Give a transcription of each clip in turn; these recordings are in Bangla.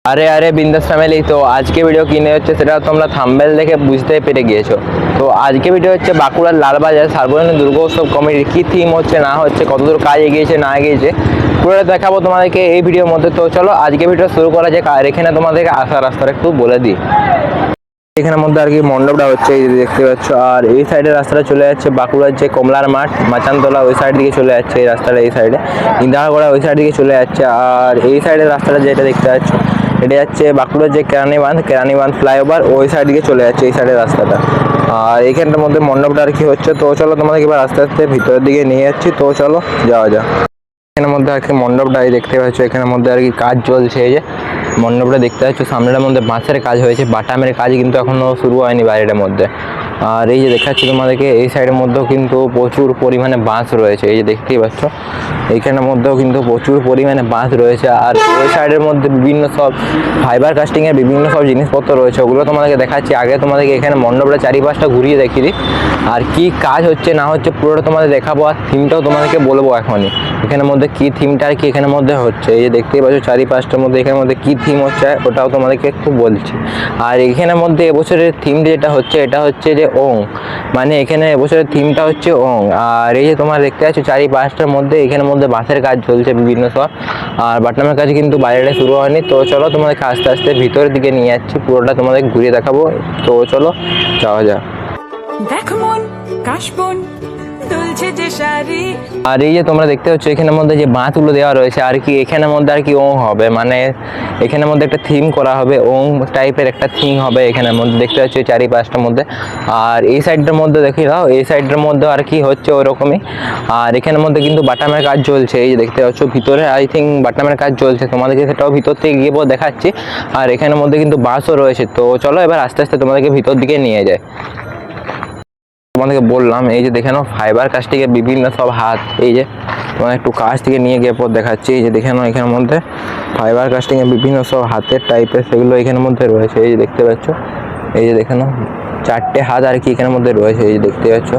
আরে আরে বিন্দাস ফ্যামিলি, তো আজকে ভিডিও কিনে হচ্ছে সেটা তোমরা থাম্বনেল দেখে বুঝতে পেরে গিয়েছো। তো আজকে ভিডিও হচ্ছে বাঁকুড়ার লালবাজার সার্বজনীন দুর্গোৎসব কমিটির কি থিম হচ্ছে না হচ্ছে, কতদূর কাজ এগিয়েছে না এগিয়েছে পুরো দেখাবো তোমাদেরকে এই ভিডিওর মধ্যে। তো চলো আজকে ভিডিও শুরু করা যাক। আর এখানে তোমাদেরকে আসার রাস্তাটা একটু বলে দিই। এখানের মধ্যে আর কি মণ্ডপটা হচ্ছে, এই দেখতে পাচ্ছ। আর এই সাইডের রাস্তাটা চলে যাচ্ছে বাঁকুড়ার যে কমলার মাঠ মাচানতলা ওই সাইড দিকে চলে যাচ্ছে। এই রাস্তাটা এই সাইডে ইন্দারগড়া ওই সাইড দিকে চলে যাচ্ছে। আর এই সাইডের রাস্তাটা যেটা দেখতে পাচ্ছ এটা যাচ্ছে বাঁকুড়ার যে কেরানীবাঁধ ফ্লাইওভার ওই সাইড দিকে চলে যাচ্ছে এই সাইডের রাস্তাটা। আর এইখানটার মধ্যে মণ্ডপটা আর কি হচ্ছে। তো চলো তোমাদেরকে এবার আস্তে আস্তে ভিতরের দিকে নিয়ে যাচ্ছি। তো চলো যাওয়া যাক। এখানের মধ্যে আর কি মণ্ডপটা দেখতে পাচ্ছ, এখানের মধ্যে আর কি কাজ চলছে। এই যে মণ্ডপটা দেখতে পাচ্ছ সামনেটার মধ্যে বাঁশের কাজ হয়েছে, বাটামের কাজ কিন্তু এখনো শুরু হয়নি বাইরেটার মধ্যে। আর এই যে দেখাচ্ছি তোমাদেরকে এই সাইডের মধ্যেও কিন্তু প্রচুর পরিমাণে বাঁশ রয়েছে, এই যে দেখতেই পাচ্ছ এইখানের মধ্যেও কিন্তু প্রচুর পরিমাণে বাঁশ রয়েছে। আর ওই সাইডের মধ্যে বিভিন্ন সব ফাইবার কাস্টিংয়ের বিভিন্ন সব জিনিসপত্র রয়েছে, ওগুলো তোমাদেরকে দেখাচ্ছি। আগে তোমাদেরকে এখানে মণ্ডপটা চারিপাশটা ঘুরিয়ে দেখিয়ে দিই, আর কি কাজ হচ্ছে না হচ্ছে পুরোটা তোমাদের দেখাবো। আর থিমটাও তোমাদেরকে বলবো এখনই এখানের মধ্যে কি থিমটা আর কি এখানের মধ্যে হচ্ছে। এই যে দেখতেই পাচ্ছ চারিপাশটার মধ্যে এখানের মধ্যে কি থিম হচ্ছে ওটাও তোমাদেরকে একটু বলছি। আর এখানের মধ্যে এবছরের থিম যেটা হচ্ছে এটা হচ্ছে যে ওং, মানে এখানে এবছরের থিমটা হচ্ছে ওং। আর এই যে তোমার দেখতে পাচ্ছ চারিপাশটার মধ্যে এখানের মধ্যে বাঁশের কাজ চলছে বিভিন্ন সব, আর বাটনামের কাজ কিন্তু বাইরে শুরু হয়নি। তো চলো তোমাদেরকে আস্তে আস্তে ভিতরের দিকে নিয়ে যাচ্ছি, পুরোটা তোমাদের ঘুরিয়ে দেখাবো। তো চলো যাওয়া যাক। দেখ মন কাশবন দুলছে যে শাড়ি। আর এই যে তোমরা দেখতে পাচ্ছ এখানের মধ্যে যে বাঁধগুলো দেওয়া রয়েছে আর কি এখানের মধ্যে আর কি ওং হবে, মানে এখানের মধ্যে একটা থিম করা হবে, ওং টাইপের একটা থিম হবে এখানের মধ্যে দেখতে পাচ্ছ চারিপাশটার মধ্যে। আর এই সাইডটার মধ্যে দেখি দাও, এই সাইডটার মধ্যে আর কি হচ্ছে ওরকমই। আর এখানের মধ্যে কিন্তু বাটামের কাজ চলছে, এই যে দেখতে পাচ্ছ ভিতরে আই থিঙ্ক বাটামের কাজ চলছে, তোমাদেরকে সেটাও ভিতর থেকে গিয়ে দেখাচ্ছি। আর এখানের মধ্যে কিন্তু বাঁশও রয়েছে। তো চলো এবার আস্তে আস্তে তোমাদেরকে ভিতর দিকে নিয়ে যায়। তোমাদেরকে বললাম এই যে দেখে নাও ফাইবার কাস্টিংয়ের বিভিন্ন সব হাত, এই যে তোমার একটু কাছ থেকে নিয়ে গিয়ে পর দেখাচ্ছি। এই যে দেখে নাও এখানের মধ্যে ফাইবার কাস্টিংয়ের বিভিন্ন সব হাতের টাইপের সেগুলো এখানের মধ্যে রয়েছে, এই যে দেখতে পাচ্ছ। এই যে দেখে নাও চারটে হাত আর কি এখানের মধ্যে রয়েছে, এই যে দেখতে পাচ্ছ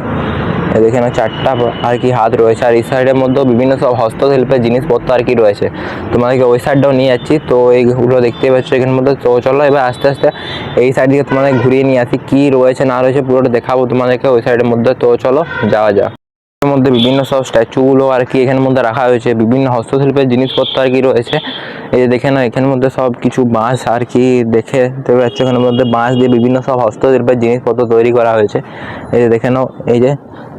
দেখে নাও চারটা আর কি হাত রয়েছে। আর এই সাইডের মধ্যেও বিভিন্ন সব হস্তশিল্পের জিনিসপত্র আর কি রয়েছে, তোমাদেরকে ওই সাইডটাও নিয়ে যাচ্ছি। তো এইগুলো দেখতে পাচ্ছ এখানের মধ্যে। তো চলো এবার আস্তে আস্তে এই সাইড দিকে তোমাদের ঘুরিয়ে নিয়ে আসি, কি রয়েছে না রয়েছে পুরোটা দেখাবো তোমাদেরকে ওই সাইডের মধ্যে। তো চলো যাওয়া যাক। এর মধ্যে বিভিন্ন সব স্ট্যাচুগুলো আর কি এখানের মধ্যে রাখা হয়েছে, বিভিন্ন হস্তশিল্পের জিনিসপত্র আর কি রয়েছে। এই যে দেখে নাও এখানের মধ্যে সব কিছু বাঁশ আর কি দেখে দেখতে পাচ্ছ এখানের মধ্যে বাঁশ দিয়ে বিভিন্ন সব হস্তশিল্পের জিনিসপত্র তৈরি করা হয়েছে। এই যে দেখে নাও এই যে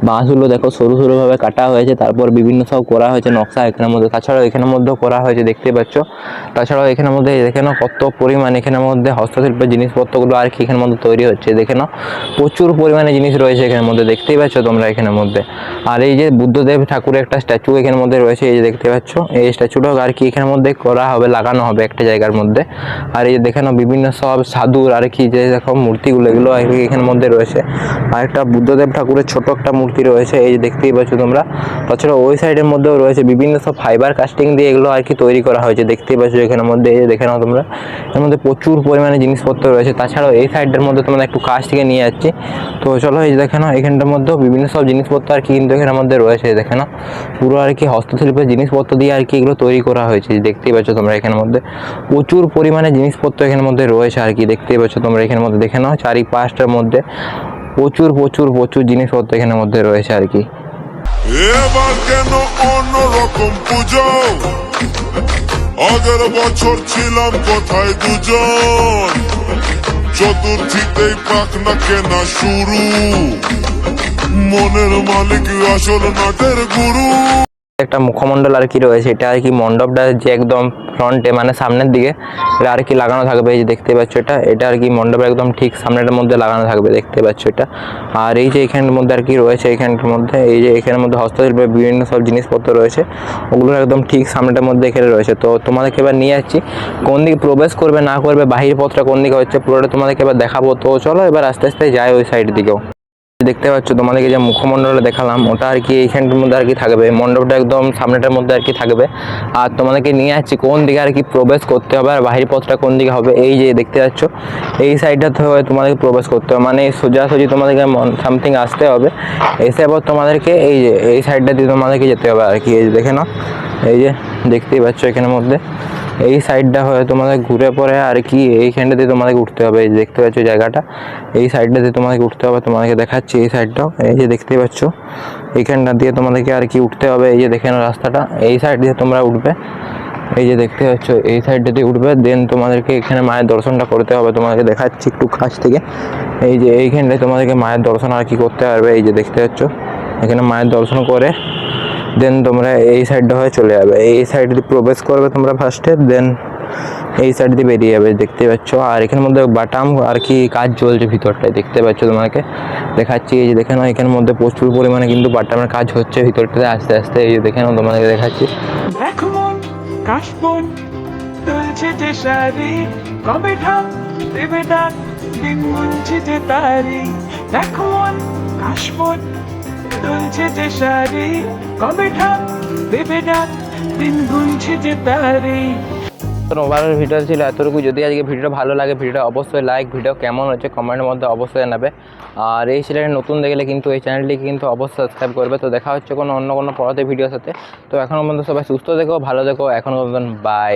বাঁশগুলো দেখো সরু সরুভাবে কাটা হয়েছে, তারপর বিভিন্ন সব করা হয়েছে নকশা এখানের মধ্যে। তাছাড়াও এখানের মধ্যেও করা হয়েছে দেখতে পাচ্ছ। তাছাড়াও এখানের মধ্যে দেখে নাও কত পরিমাণ এখানের মধ্যে হস্তশিল্পের জিনিসপত্রগুলো আর কি এখানের মধ্যে তৈরি হচ্ছে, দেখে নাও প্রচুর পরিমাণে জিনিস রয়েছে এখানের মধ্যে দেখতেই পাচ্ছ তোমরা এখানের মধ্যে। আর এই যে বুদ্ধদেব ঠাকুরের একটা স্ট্যাচু এখানের মধ্যে রয়েছে, এই যে দেখতে পাচ্ছ এই স্ট্যাচুটাও আর কি এখানের মধ্যে করা হবে, লাগানো হবে একটা জায়গার মধ্যে। আর এই যে দেখে নাও বিভিন্ন সব সাধুর আর কি যে দেখো মূর্তিগুলো এগুলো আর কি এখানের মধ্যে রয়েছে। আর একটা বুদ্ধদেব ঠাকুরের ছোট একটা মূর্তি রয়েছে, এই যে দেখতেই পাচ্ছ তোমরা। তাছাড়া ওই সাইডের মধ্যেও রয়েছে বিভিন্ন সব ফাইবার কাস্টিং দিয়ে এগুলো আর কি তৈরি করা হয়েছে দেখতেই পাচ্ছ এখানের মধ্যে। এই যে দেখে নাও তোমরা এর মধ্যে প্রচুর পরিমাণে জিনিসপত্র রয়েছে। তাছাড়াও এই সাইডের মধ্যে তোমরা একটু কাছ থেকে নিয়ে যাচ্ছি। তো চলো এই যে দেখে নাও এখানটার মধ্যেও বিভিন্ন সব জিনিসপত্র আর কি কিন্তু এখানের মধ্যে রয়েছে, দেখে নাও পুরো আর কি হস্তশিল্পের জিনিসপত্র দিয়ে আর কি এগুলো তৈরি করা হয়েছে দেখতেই পাচ্ছ তোমরা। এখানের মধ্যে প্রচুর পরিমাণে জিনিসপত্র এখানের মধ্যে রয়েছে আর কি দেখতেই পাচ্ছ তোমরা। এখানের মধ্যে দেখে নাও চারিপাশটার মধ্যে প্রচুর প্রচুর প্রচুর জিনিসপত্র এখানের মধ্যে রয়েছে আর কি। এবার কেন অন্যরকম পুজো, আগের বছর ছিলাম কোথায় দুজন, চতুর্থীতেই পাখনা কেনা শুরু, মনের মালিক আসল নাটের গুরু। একটা মুখমণ্ডল আর কি রয়েছে, এটা আর কি মণ্ডপটা যে একদম ফ্রন্টে মানে সামনের দিকে এটা আর কি লাগানো থাকবে, এই যে দেখতে পাচ্ছ এটা আর কি মণ্ডপের একদম ঠিক সামনের মধ্যে লাগানো থাকবে দেখতে পাচ্ছ এটা। আর এই যে এখানের মধ্যে আর কি রয়েছে এখানটার মধ্যে এই যে এখানের মধ্যে হস্তশিল্পের বিভিন্ন সব জিনিসপত্র রয়েছে, ওগুলো একদম ঠিক সামনেটার মধ্যে এখানে রয়েছে। তো তোমাদেরকে এবার নিয়ে যাচ্ছি কোন দিকে প্রবেশ করবে না করবে বাহির পথটা কোন দিকে হচ্ছে পুরোটা তোমাদেরকে এবার দেখাবো। তো চলো এবার আস্তে আস্তে যাই ওই সাইড দিকেও। দেখতে পাচ্ছ তোমাদেরকে যে মুখমণ্ডলে দেখালাম ওটা আর কি এইখানটার মধ্যে আর কি থাকবে, মণ্ডপটা একদম সামনেটার মধ্যে আর কি থাকবে। আর তোমাদেরকে নিয়ে যাচ্ছি কোন দিকে আর কি প্রবেশ করতে হবে আর বাহির পথটা কোন দিকে হবে, এই যে দেখতে পাচ্ছ এই সাইডটাতে হয়ে তোমাদেরকে প্রবেশ করতে হবে, মানে সোজাসুজি তোমাদেরকে সামথিং আসতে হবে, এসে আবার তোমাদেরকে এই যে এই সাইডটা দিয়ে তোমাদেরকে যেতে হবে আর কি। এই যে দেখে নাও এই যে দেখতেই পাচ্ছ এখানের মধ্যে এই সাইডটা হয়ে তোমাদের ঘুরে পড়ে আর কি এইখানটা দিয়ে তোমাদের উঠতে হবে। এই যে দেখতে পাচ্ছ জায়গাটা, এই সাইডটা দিয়ে তোমাদেরকে উঠতে হবে। তোমাদেরকে দেখাচ্ছি এই সাইডটাও, এই যে দেখতে পাচ্ছ এইখানটা দিয়ে তোমাদেরকে আর কি উঠতে হবে। এই যে দেখে নাও রাস্তাটা, এই সাইড দিয়ে তোমরা উঠবে। এই যে দেখতে পাচ্ছ এই সাইডটা দিয়ে উঠবে, দেন তোমাদেরকে এখানে মায়ের দর্শনটা করতে হবে। তোমাদেরকে দেখাচ্ছি একটু কাছ থেকে। এই যে এইখানটায় তোমাদেরকে মায়ের দর্শন আর কি করতে পারবে। এই যে দেখতে পাচ্ছ এখানে মায়ের দর্শন করে দেন তোমরা এই সাইডটা হয়ে চলে যাবে। এই সাইড দিয়ে প্রবেশ করবে তোমরা ফার্স্টে, দেন এই সাইড দিয়ে বেরিয়ে যাবে। দেখতে পাচ্ছ আর এখানের মধ্যে বাটাম আর কি কাজ চলছে ভিতরটায়, দেখতে পাচ্ছ তোমাকে দেখাচ্ছি। এই যে দেখে নাও এখানের মধ্যে প্রচুর পরিমাণে কিন্তু বাটামের কাজ হচ্ছে ভিতরটাতে আস্তে আস্তে। এই যে দেখে নাও তোমাদেরকে দেখাচ্ছি। দেখ মন কাশবন দুলছে যে শাড়ি, কবে ঢাক দেবে ডাক দিন গুনছে যে তারি। দেখ মন কাশবন দুলছে যে শাড়ি, কবে ঢাক দেবে ডাক দিন গুনছে যে তারি। তো ওভারঅল ভিডিও ছিল এতটুকু। যদি আজকে ভিডিওটা ভালো লাগে ভিডিওটা অবশ্যই লাইক, ভিডিও কেমন হচ্ছে কমেন্টের মধ্যে অবশ্যই জানাবে। আর এই চ্যানেলে নতুন দেখলে কিন্তু এই চ্যানেলটিকে কিন্তু অবশ্যই সাবস্ক্রাইব করবে। তো দেখা হচ্ছে অন্য কোনো পরবর্তী ভিডিওর সাথে। তো এখনও পর্যন্ত সবাই সুস্থ থেকো, ভালো থেকো, এখনও পর্যন্ত বাই।